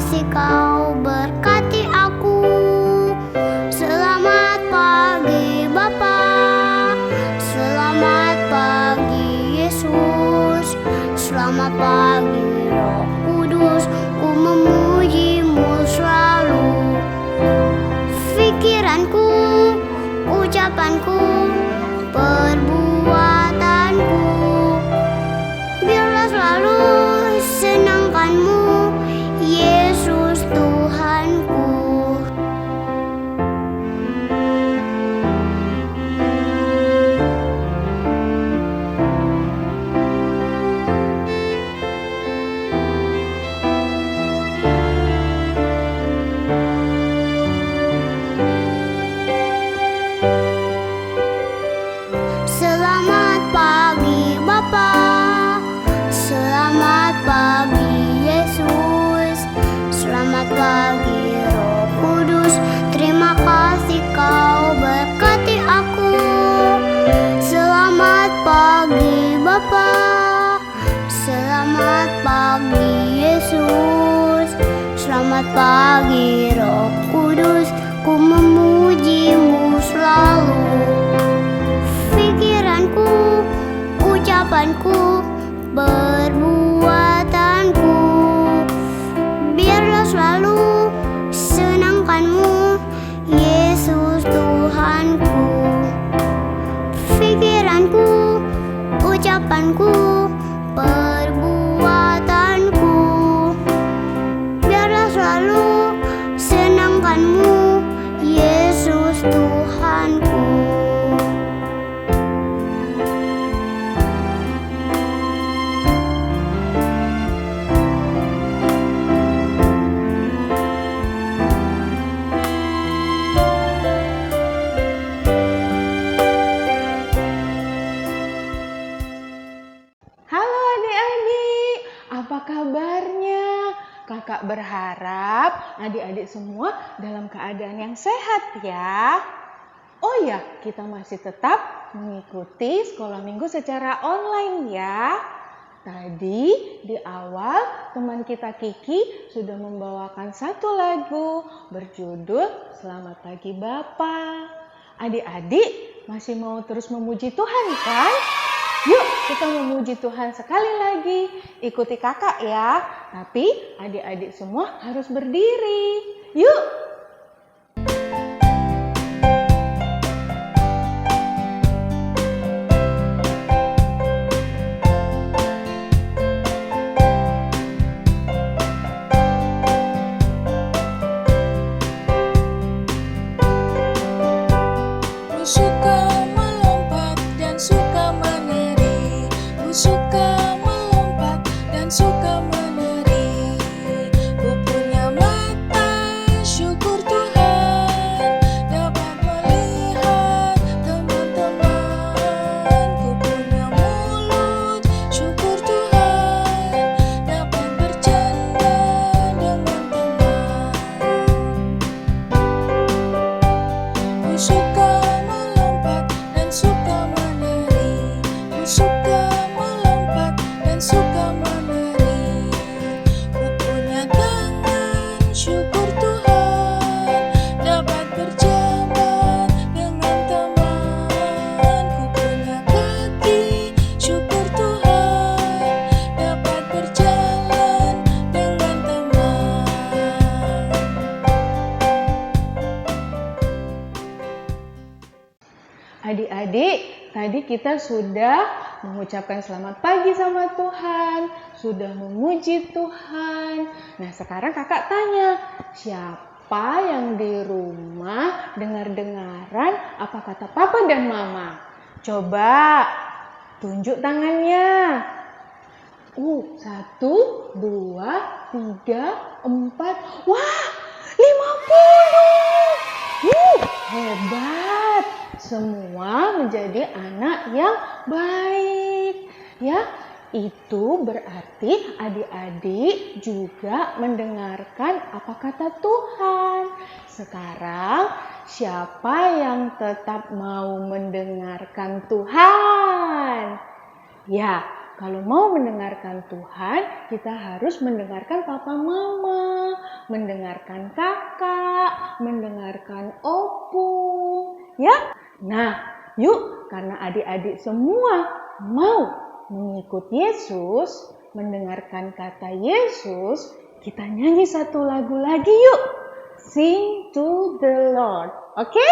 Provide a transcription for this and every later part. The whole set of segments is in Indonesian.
kasih Kau berkati aku. Selamat pagi Bapa, selamat pagi Yesus, selamat pagi Roh Kudus, ku memuji-Mu selalu. Pikiranku, ucapanku, perbuatanku, biarlah selalu senangkan-Mu, Yesus Tuhanku. Selamat pagi Bapa, selamat pagi Yesus, selamat pagi Roh Kudus, terima kasih Kau berkati aku. Selamat pagi Bapa, selamat pagi Yesus, selamat pagi Roh Kudus, ku memuji-Mu selalu. Pikiranku, ucapanku, perbuatanku, biarlah selalu senangkan-Mu, Yesus Tuhanku. Pikiranku, ucapanku, perbuatanku, biarlah selalu senangkan-Mu, Yesus Tuhanku. Halo adik-adik, apa kabarnya? Kakak berharap adik-adik semua dalam keadaan yang sehat ya. Oh ya, kita masih tetap mengikuti sekolah minggu secara online ya. Tadi di awal teman kita Kiki sudah membawakan satu lagu berjudul Selamat Pagi Bapa. Adik-adik masih mau terus memuji Tuhan kan? Yuk kita memuji Tuhan sekali lagi. Ikuti kakak ya. Tapi adik-adik semua harus berdiri. Yuk. Adik-adik, tadi kita sudah mengucapkan selamat pagi sama Tuhan, sudah memuji Tuhan. Nah, sekarang kakak tanya, siapa yang di rumah dengar-dengaran apa kata papa dan mama? Coba tunjuk tangannya. 1, 2, 3, 4. Wah, 50. Hebat. Semua menjadi anak yang baik. Ya, itu berarti adik-adik juga mendengarkan apa kata Tuhan. Sekarang siapa yang tetap mau mendengarkan Tuhan? Ya, kalau mau mendengarkan Tuhan, kita harus mendengarkan papa mama. mendengarkan kakak, mendengarkan opung, ya? Nah, yuk karena adik-adik semua mau mengikut Yesus, mendengarkan kata Yesus, kita nyanyi satu lagu lagi yuk. Sing to the Lord, oke?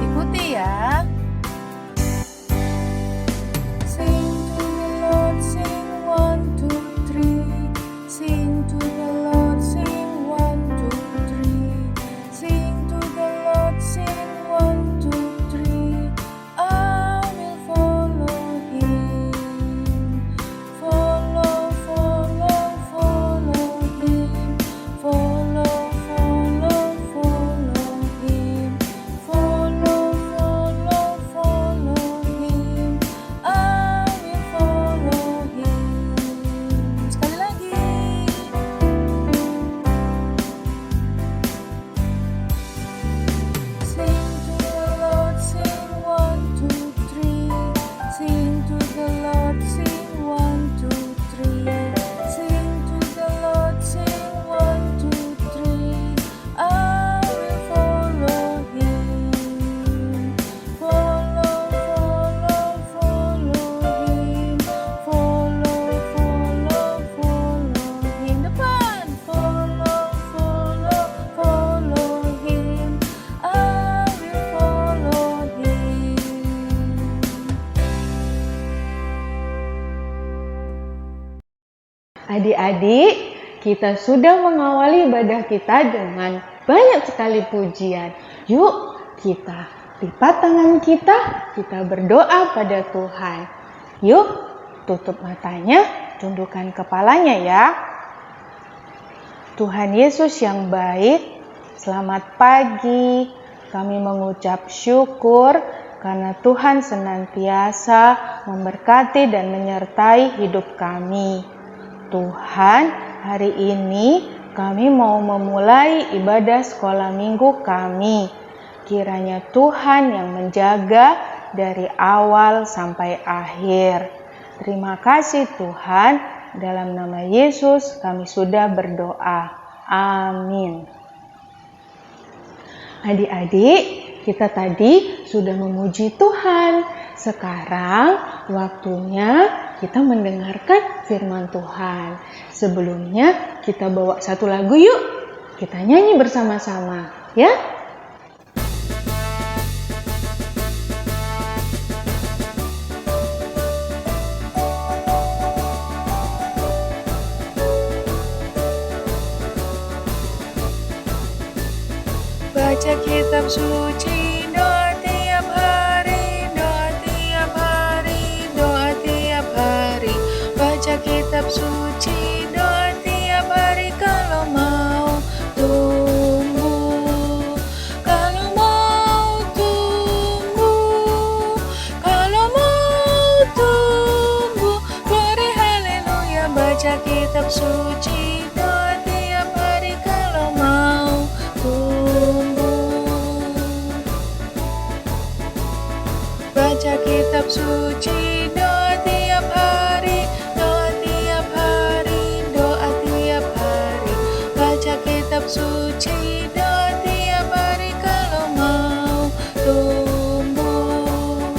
Ikuti ya. Sing to the Lord, sing 1, 2, 3. Sing to the Lord, sing 1, 2, 3. Sing to the Lord, sing 1, 2, 3. I will follow Him. Follow, follow, follow Him. Follow, follow, follow Him. Follow, follow, follow Him. I will follow Him. Sekali lagi. Sing to the Lord, sing 1, 2, 3. Sing to the Lord, sing 1, 2, 3. Sing to the Lord, sing 1, 2, 3. I will follow Him. Follow, follow, follow Him. Follow, follow, follow Him. Depan. Follow, follow, follow Him. I will follow Him. Adik-adik, kita sudah mengawali ibadah kita dengan banyak sekali pujian. Yuk, kita lipat tangan kita berdoa pada Tuhan. Yuk, tutup matanya, tundukkan kepalanya ya. Tuhan Yesus yang baik, selamat pagi. Kami mengucap syukur karena Tuhan senantiasa memberkati dan menyertai hidup kami. Tuhan, hari ini kami mau memulai ibadah sekolah minggu kami. Kiranya Tuhan yang menjaga dari awal sampai akhir. Terima kasih Tuhan, dalam nama Yesus kami sudah berdoa. Amin. Adik-adik, kita tadi sudah memuji Tuhan. Sekarang waktunya kita mendengarkan firman Tuhan. Sebelumnya kita bawa satu lagu yuk. Kita nyanyi bersama-sama, ya. Baca kitab suci, doa tiap hari, doa tiap hari, doa tiap hari. Baca kitab suci, doa tiap hari kalau mau tumbuh. Kalau mau tumbuh, kalau mau tumbuh. Glory haleluya, baca kitab suci, doa tiap hari kalau mau tumbuh. Baca kitab suci, doa tiap hari, doa tiap hari, doa tiap hari. Baca kitab suci, doa tiap hari kalau mau tumbuh.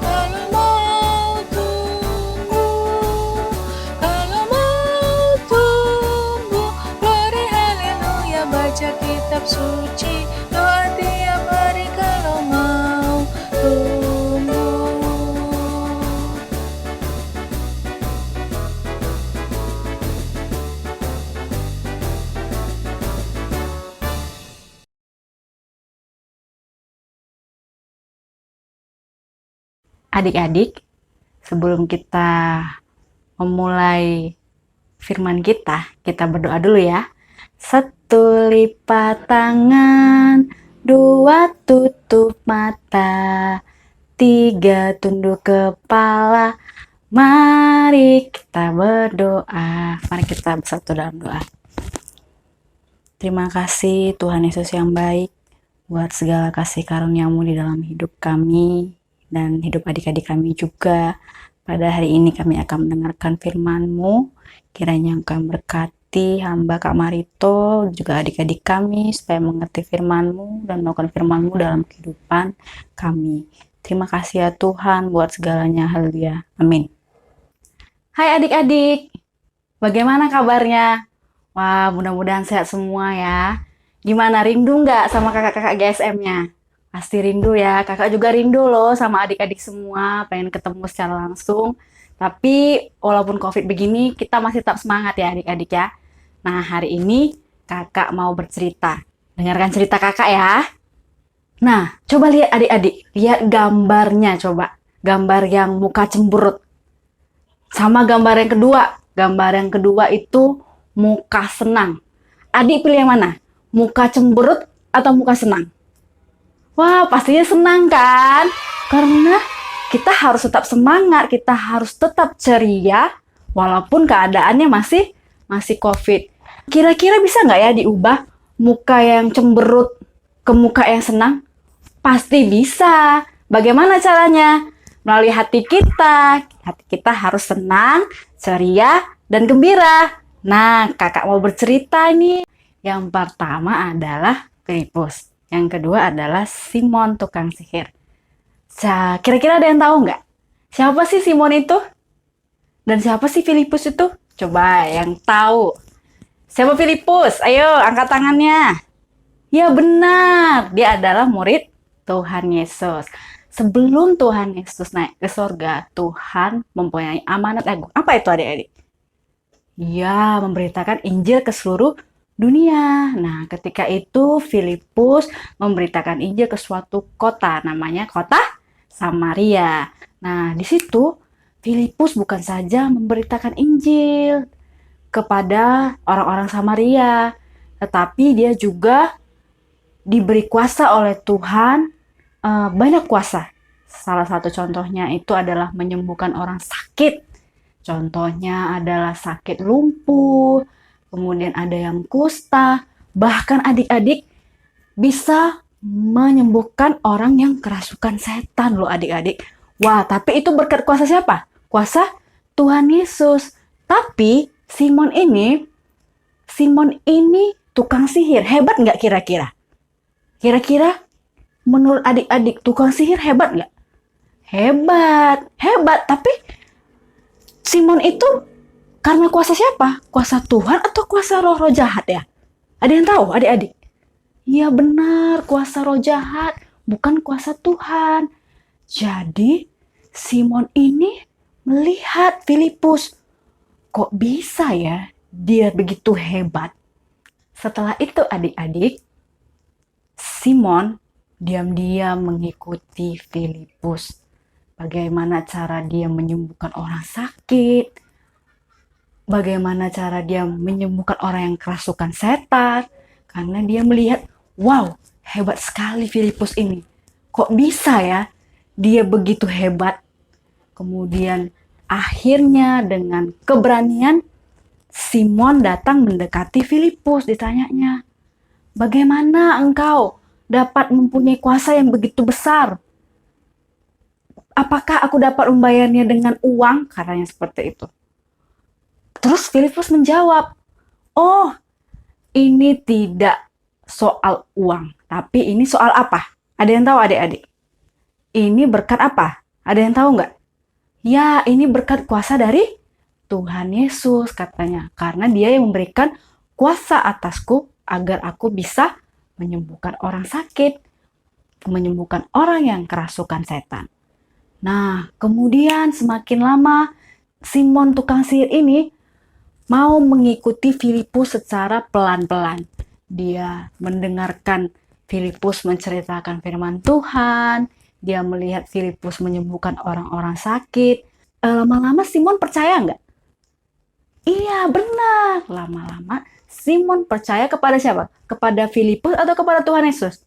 Kalau mau tumbuh, kalau mau tumbuh. Glory haleluya, baca kitab suci, doa tiap hari kalau mau tumbuh. Adik-adik, sebelum kita memulai firman kita berdoa dulu ya. 1 lipat tangan, 2 tutup mata, 3 tunduk kepala. Mari kita berdoa. Mari kita bersatu dalam doa. Terima kasih Tuhan Yesus yang baik buat segala kasih karunia-Mu di dalam hidup kami dan hidup adik-adik kami juga. Pada hari ini kami akan mendengarkan firman-Mu. Kiranya Engkau berkati hamba Kak Marito, juga adik-adik kami, supaya mengerti firman-Mu dan melakukan firman-Mu dalam kehidupan kami. Terima kasih ya Tuhan buat segalanya. Haleluya. Amin. Hai adik-adik, bagaimana kabarnya? Wah, mudah-mudahan sehat semua ya. Gimana, rindu nggak sama kakak-kakak GSM-nya? Pasti rindu ya, kakak juga rindu loh sama adik-adik semua, pengen ketemu secara langsung. Tapi walaupun COVID begini, kita masih tetap semangat ya adik-adik ya. Nah, hari ini kakak mau bercerita. Dengarkan cerita kakak ya. Nah, coba lihat adik-adik, lihat gambarnya coba. Gambar yang muka cemberut. Sama gambar yang kedua itu muka senang. Adik pilih yang mana? Muka cemberut atau muka senang? Wah, pastinya senang kan? Karena kita harus tetap semangat, kita harus tetap ceria, walaupun keadaannya masih COVID. Kira-kira bisa nggak ya diubah muka yang cemberut ke muka yang senang? Pasti bisa. Bagaimana caranya? Melalui hati kita. Hati kita harus senang, ceria, dan gembira. Nah, kakak mau bercerita nih. Yang pertama adalah Filipus. Yang kedua adalah Simon tukang sihir. Kira-kira ada yang tahu nggak? Siapa sih Simon itu? Dan siapa sih Filipus itu? Coba yang tahu. Siapa Filipus? Ayo, angkat tangannya. Ya benar, dia adalah murid Tuhan Yesus. Sebelum Tuhan Yesus naik ke surga, Tuhan mempunyai amanat agung. Apa itu adik-adik? Ya, memberitakan Injil ke seluruh dunia. Nah, ketika itu Filipus memberitakan Injil ke suatu kota, namanya kota Samaria. Nah, di situ Filipus bukan saja memberitakan Injil kepada orang-orang Samaria, tetapi dia juga diberi kuasa oleh Tuhan, banyak kuasa. Salah satu contohnya itu adalah menyembuhkan orang sakit. Contohnya adalah sakit lumpuh, kemudian ada yang kusta, bahkan adik-adik bisa menyembuhkan orang yang kerasukan setan loh adik-adik. Wah, tapi itu berkat kuasa siapa? Kuasa Tuhan Yesus. Tapi Simon ini tukang sihir. Hebat nggak kira-kira? Kira-kira menurut adik-adik tukang sihir hebat nggak? Hebat. Tapi Simon itu karena kuasa siapa? Kuasa Tuhan atau kuasa roh-roh jahat ya? Ada yang tahu adik-adik? Iya benar, kuasa roh jahat, bukan kuasa Tuhan. Jadi Simon ini melihat Filipus. Kok bisa ya dia begitu hebat? Setelah itu adik-adik, Simon diam-diam mengikuti Filipus. Bagaimana cara dia menyembuhkan orang sakit? Bagaimana cara dia menyembuhkan orang yang kerasukan setan? Karena dia melihat, wow, hebat sekali Filipus ini. Kok bisa ya dia begitu hebat? Kemudian akhirnya dengan keberanian Simon datang mendekati Filipus, ditanyanya, bagaimana engkau dapat mempunyai kuasa yang begitu besar? Apakah aku dapat membayarnya dengan uang? Katanya seperti itu. Terus Filipus menjawab, oh ini tidak soal uang, tapi ini soal apa? Ada yang tahu adik-adik? Ini berkat apa? Ada yang tahu nggak? Ya, ini berkat kuasa dari Tuhan Yesus katanya. Karena dia yang memberikan kuasa atasku agar aku bisa menyembuhkan orang sakit, menyembuhkan orang yang kerasukan setan. Nah, kemudian semakin lama Simon tukang sihir ini mau mengikuti Filipus secara pelan-pelan. Dia mendengarkan Filipus menceritakan firman Tuhan, dia melihat Filipus menyembuhkan orang-orang sakit. Lama-lama Simon percaya nggak? Iya, benar. Lama-lama Simon percaya kepada siapa? Kepada Filipus atau kepada Tuhan Yesus?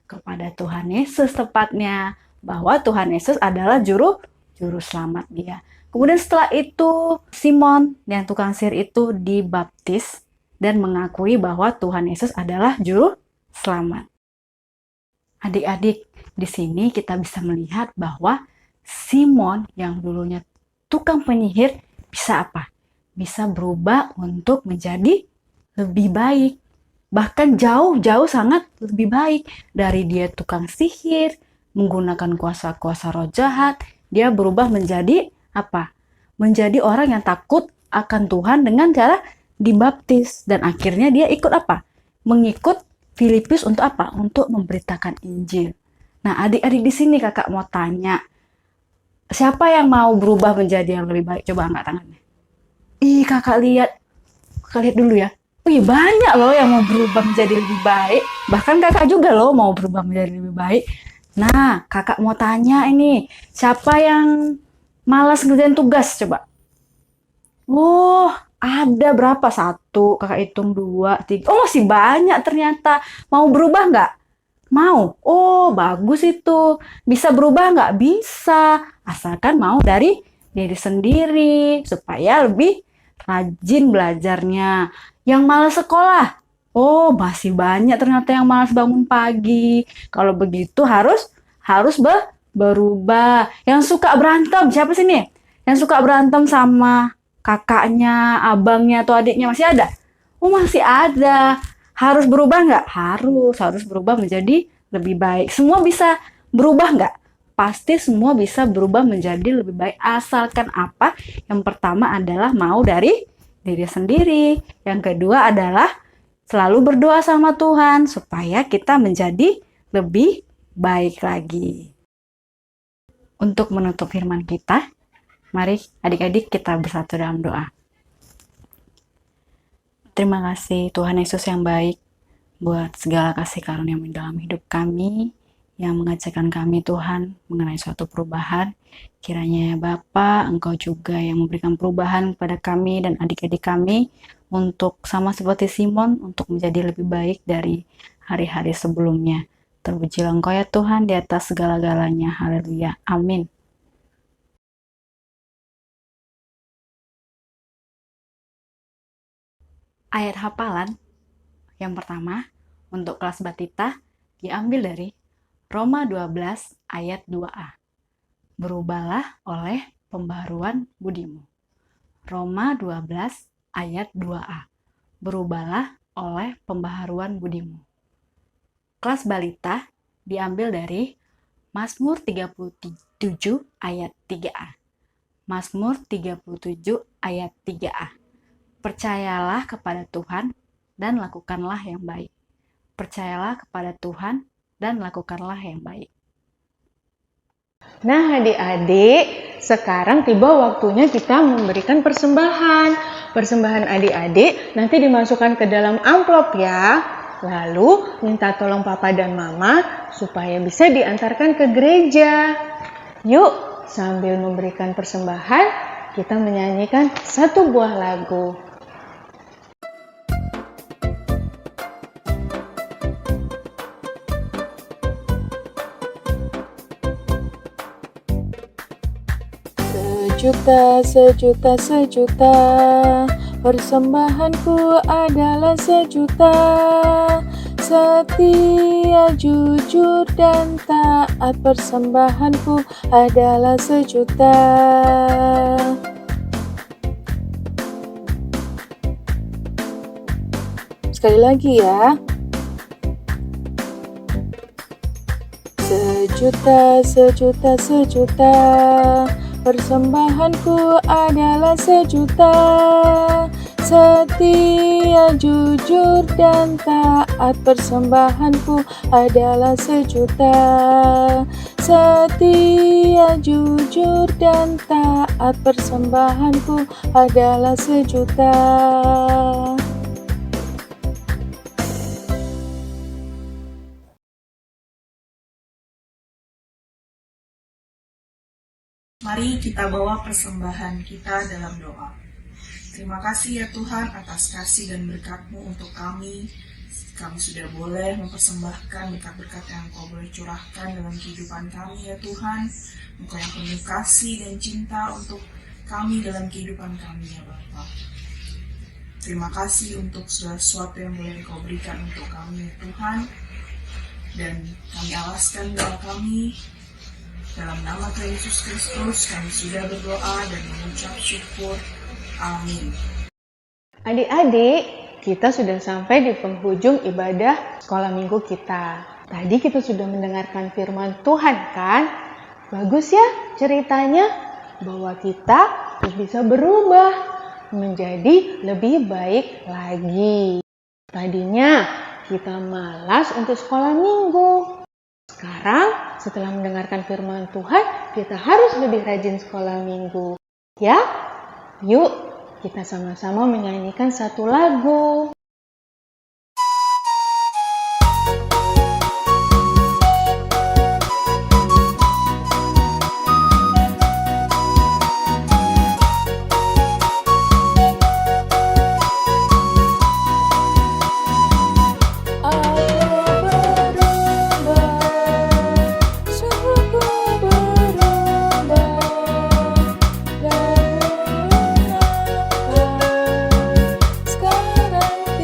Kepada Tuhan Yesus tepatnya. Bahwa Tuhan Yesus adalah juru selamat dia. Kemudian setelah itu Simon yang tukang sihir itu dibaptis dan mengakui bahwa Tuhan Yesus adalah juru selamat. Adik-adik, di sini kita bisa melihat bahwa Simon yang dulunya tukang penyihir bisa apa? Bisa berubah untuk menjadi lebih baik. Bahkan jauh-jauh sangat lebih baik dari dia tukang sihir, menggunakan kuasa-kuasa roh jahat, dia berubah menjadi apa? Menjadi orang yang takut akan Tuhan dengan cara dibaptis. Dan akhirnya dia ikut apa? Mengikut Filipus untuk apa? Untuk memberitakan Injil. Nah, adik-adik di sini kakak mau tanya, siapa yang mau berubah menjadi yang lebih baik? Coba angkat tangannya. Ih, kakak lihat dulu ya. Wih, banyak loh yang mau berubah menjadi lebih baik. Bahkan kakak juga loh mau berubah menjadi lebih baik. Nah, kakak mau tanya ini, siapa yang malas ngerjain tugas? Coba. Oh, ada berapa? 1, kakak hitung 2, 3. Oh, masih banyak ternyata. Mau berubah nggak? Mau. Oh, bagus itu. Bisa berubah nggak? Bisa. Asalkan mau dari diri sendiri, supaya lebih rajin belajarnya. Yang malas sekolah. Oh, masih banyak ternyata yang malas bangun pagi. Kalau begitu harus berubah. Yang suka berantem, siapa sih nih? Yang suka berantem sama kakaknya, abangnya, atau adiknya masih ada? Oh, masih ada. Harus berubah nggak? Harus berubah menjadi lebih baik. Semua bisa berubah nggak? Pasti semua bisa berubah menjadi lebih baik. Asalkan apa? Yang pertama adalah mau dari diri sendiri. Yang kedua adalah selalu berdoa sama Tuhan supaya kita menjadi lebih baik lagi. Untuk menutup firman kita, mari adik-adik kita bersatu dalam doa. Terima kasih Tuhan Yesus yang baik buat segala kasih karunia-Mu dalam hidup kami, yang mengajarkan kami Tuhan mengenai suatu perubahan. Kiranya ya Bapa, Engkau juga yang memberikan perubahan kepada kami dan adik-adik kami untuk sama seperti Simon, untuk menjadi lebih baik dari hari-hari sebelumnya. Terpujilah Engkau ya Tuhan di atas segala-galanya. Haleluya. Amin. Ayat hafalan yang pertama untuk kelas Batita diambil dari Roma 12 ayat 2a. Berubahlah oleh pembaharuan budimu. Roma 12 ayat 2a. Berubahlah oleh pembaharuan budimu. Kelas balita diambil dari Mazmur 37 ayat 3a. Mazmur 37 ayat 3a. Percayalah kepada Tuhan dan lakukanlah yang baik. Percayalah kepada Tuhan dan lakukanlah yang baik. Nah adik-adik, sekarang tiba waktunya kita memberikan persembahan. Persembahan adik-adik nanti dimasukkan ke dalam amplop ya. Lalu minta tolong papa dan mama supaya bisa diantarkan ke gereja. Yuk, sambil memberikan persembahan, kita menyanyikan satu buah lagu. Sejuta, sejuta, sejuta, persembahanku adalah sejuta. Setia, jujur, dan taat, persembahanku adalah sejuta. Sekali lagi ya. Sejuta, sejuta, sejuta, persembahanku adalah sejuta. Setia, jujur, dan taat, persembahanku adalah sejuta. Setia, jujur, dan taat, persembahanku adalah sejuta. Mari kita bawa persembahan kita dalam doa. Terima kasih ya Tuhan atas kasih dan berkat-Mu untuk kami. Kami sudah boleh mempersembahkan berkat-berkat yang Engkau boleh curahkan dalam kehidupan kami ya Tuhan. Engkau yang penuh kasih dan cinta untuk kami dalam kehidupan kami ya Bapa. Terima kasih untuk segala sesuatu yang boleh Engkau berikan untuk kami ya Tuhan. Dan kami alaskan doa kami Dalam nama Tuhan Yesus Kristus kami sudah berdoa dan mengucap syukur. Amin. Adik-adik, kita sudah sampai di penghujung ibadah sekolah minggu kita. Tadi kita sudah mendengarkan firman Tuhan kan? Bagus ya ceritanya bahwa kita bisa berubah menjadi lebih baik lagi. Tadinya kita malas untuk sekolah minggu. Sekarang setelah mendengarkan firman Tuhan, kita harus lebih rajin sekolah minggu. Ya, yuk kita sama-sama menyanyikan satu lagu. Sekarang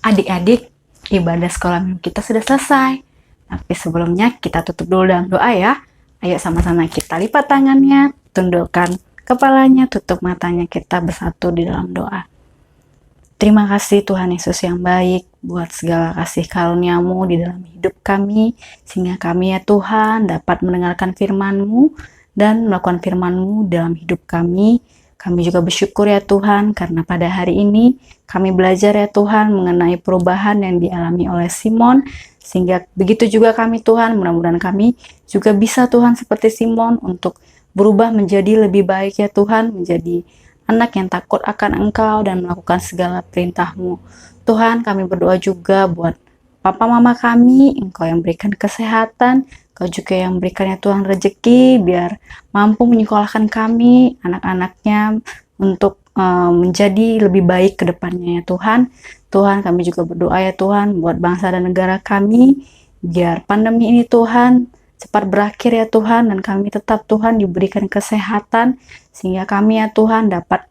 Adik-adik, ibadah sekolah minggu kita sudah selesai. Tapi sebelumnya kita tutup dulu dalam doa ya. Ayo sama-sama kita lipat tangannya, tundukkan kepalanya, tutup matanya, kita bersatu di dalam doa. Terima kasih Tuhan Yesus yang baik buat segala kasih karunia-Mu di dalam hidup kami, sehingga kami ya Tuhan dapat mendengarkan firman-Mu dan melakukan firman-Mu dalam hidup kami. Kami juga bersyukur ya Tuhan karena pada hari ini kami belajar ya Tuhan mengenai perubahan yang dialami oleh Simon, sehingga begitu juga kami Tuhan, mudah-mudahan kami juga bisa Tuhan seperti Simon untuk berubah menjadi lebih baik ya Tuhan, menjadi anak yang takut akan Engkau dan melakukan segala perintah-Mu. Tuhan, kami berdoa juga buat papa mama kami, Engkau yang berikan kesehatan, Engkau juga yang berikan ya Tuhan rezeki, biar mampu menyekolahkan kami, anak-anaknya, untuk menjadi lebih baik ke depannya ya Tuhan. Tuhan, kami juga berdoa ya Tuhan buat bangsa dan negara kami, biar pandemi ini Tuhan cepat berakhir ya Tuhan, dan kami tetap Tuhan diberikan kesehatan, sehingga kami ya Tuhan dapat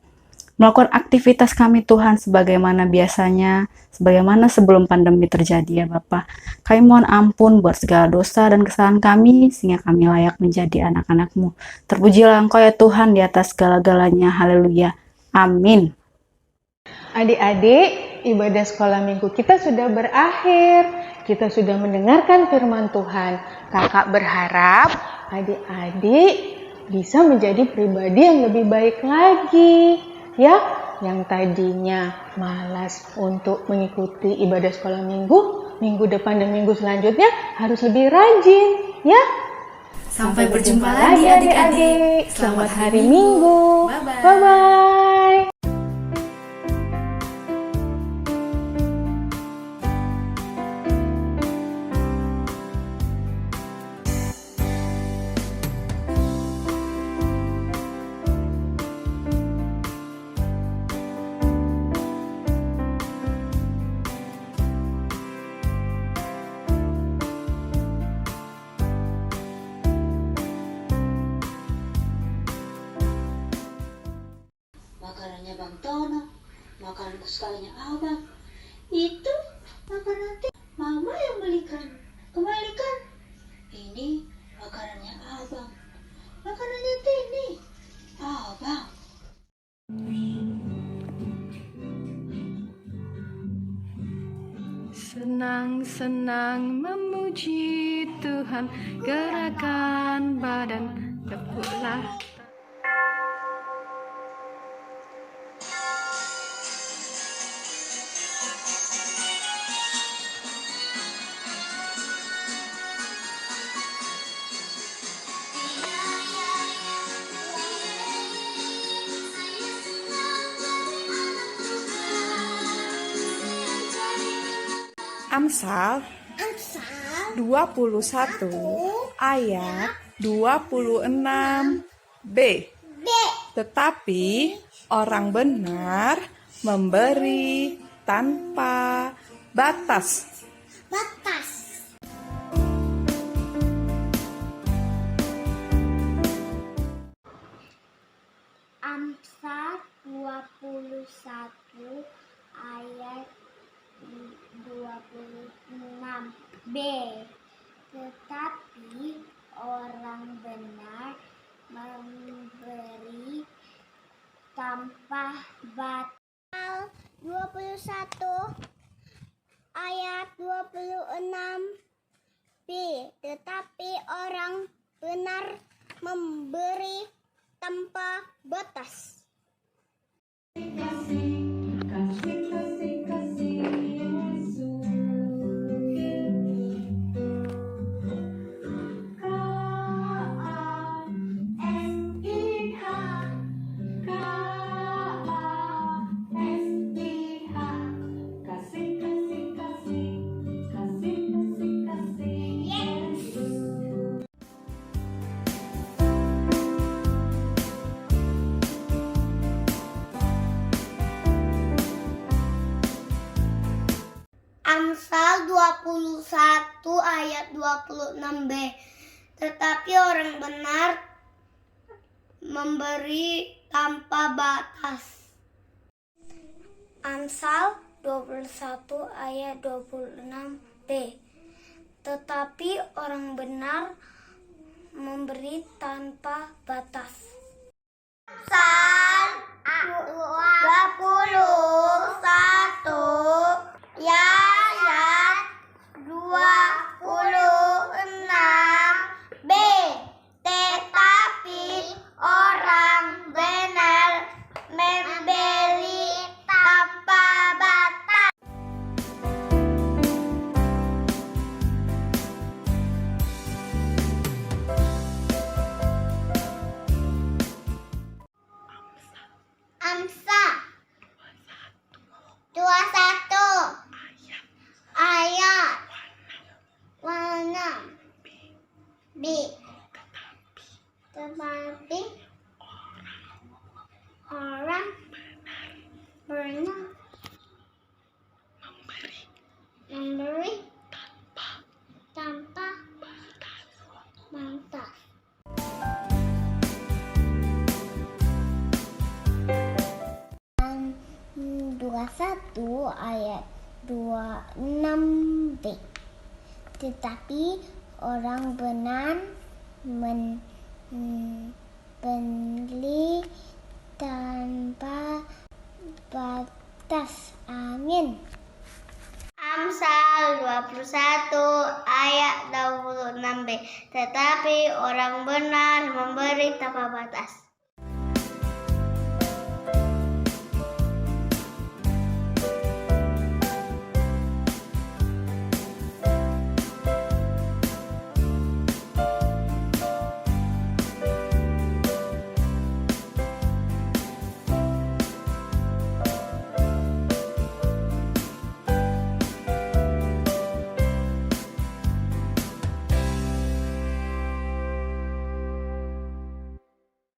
melakukan aktivitas kami Tuhan sebagaimana biasanya, sebagaimana sebelum pandemi terjadi ya Bapa. Kami mohon ampun buat segala dosa dan kesalahan kami, sehingga kami layak menjadi anak-anak-Mu. Terpujilah Engkau ya Tuhan di atas segala-galanya. Haleluya. Amin. Adik-adik, ibadah sekolah minggu kita sudah berakhir. Kita sudah mendengarkan firman Tuhan. Kakak berharap adik-adik bisa menjadi pribadi yang lebih baik lagi. Ya, yang tadinya malas untuk mengikuti ibadah sekolah minggu, minggu depan dan minggu selanjutnya harus lebih rajin. Ya, Sampai berjumpa lagi adik-adik. Selamat hari Minggu. Bye-bye. Bye-bye. Makanannya Bang Tono, makanan kesukaannya Abang. Itu makanan Mama yang belikan. Kembalikan. Ini makanannya Abang. Makanannya Tini. Abang. Senang-senang memuji Tuhan, gerakan badan tepuklah. Amsal 21 ayat 26b. Tetapi orang benar memberi tanpa batas. Amsal 21 ayat 26b. Tetapi orang benar memberi tanpa batas. 21 ayat 26b. Tetapi orang benar memberi tanpa batas. Amsal 21 ayat 26b. Tetapi orang benar memberi tanpa batas. Amsal 21 ayat 26b. Tetapi orang benar memberi tanpa batas. Amsal 21 ayat 26b. Tetapi orang benar memberi tanpa batas. Amsa 21 ayat 26b. Tetapi orang benar memberi tanpa batas. Dan 21 ayat 26b. Tetapi orang benar memberi tanpa batas. Amin. Amsal 21 ayat 26b. Tetapi orang benar memberi tanpa batas.